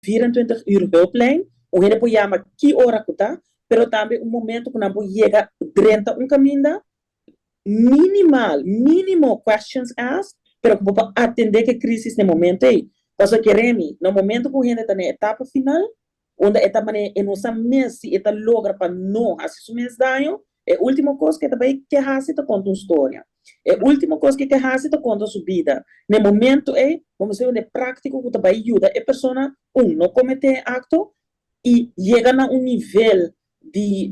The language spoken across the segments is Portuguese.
24 uur hulplijn. O gente pode chamar que hora que tá, pero também um momento que não pode chegar dentro um caminho mínimo questions asked, pero que pode atender que crise no momento aí. Então, queremos, no momento que a gente está na etapa final, onde está em nossa mês, se está logra para não fazer mês daño, é a última coisa que também que hace te conta uma história. É a última coisa que hace te conta sua vida. No momento vamos dizer, onde prático que também ajuda a pessoa, não cometer acto e chega a nível de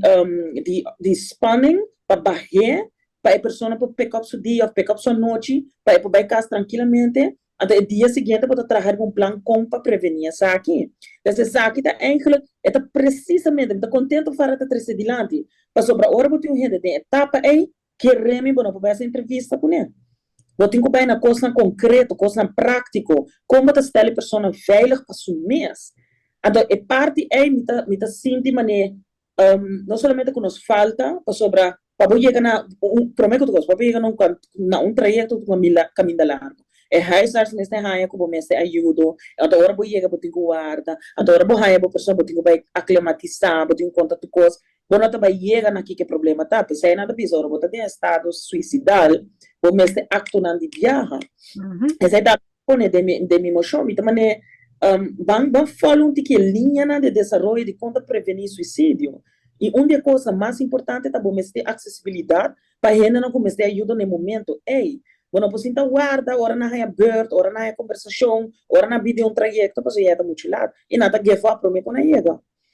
spanning para barrer, para a pessoa poder pick up seu dia, ou pick up sua noite, para poder casa tranquilamente, até o dia seguinte para trabalhar com um plano como para prevenir essa aqui. Essa aqui está eigenlijk, está precisamente, está contente para trazer adiante. Para sobre a hora que eu gente tem etapa aí, que remi para poder essa entrevista com ele. Eu tenho que ver na coisa concreta, coisa prática, como está a pessoa veilig para sua mês. Então, a parte aí, me está sentindo maneira, não somente que nos falta, para sobre para chegar na prometo que para chegar na trajeto de caminho largo. É huisarts nesse raia como me ajuda, então agora vou chegar para ter guarda, então agora vou raia para pessoa para ter aclimatizar, para ter contato com coisas. Bom, não também chega aqui que problema tá, porque se nada pisou, vou ter estado suicidal, vou me estar actuando de viagem. Essa é da pone de mi emoção, então mané van falam de que linha de desenvolvimento de conta prevenir suicídio. E uma das coisas mais importantes é também ter acessibilidade para a gente não começar a ajudar no momento. Ei, bueno, pues então guarda, ora na beurt, ora na conversação, ora na vídeo um trajeto, para você ir muito lado. E nada que vá para mim quando chega.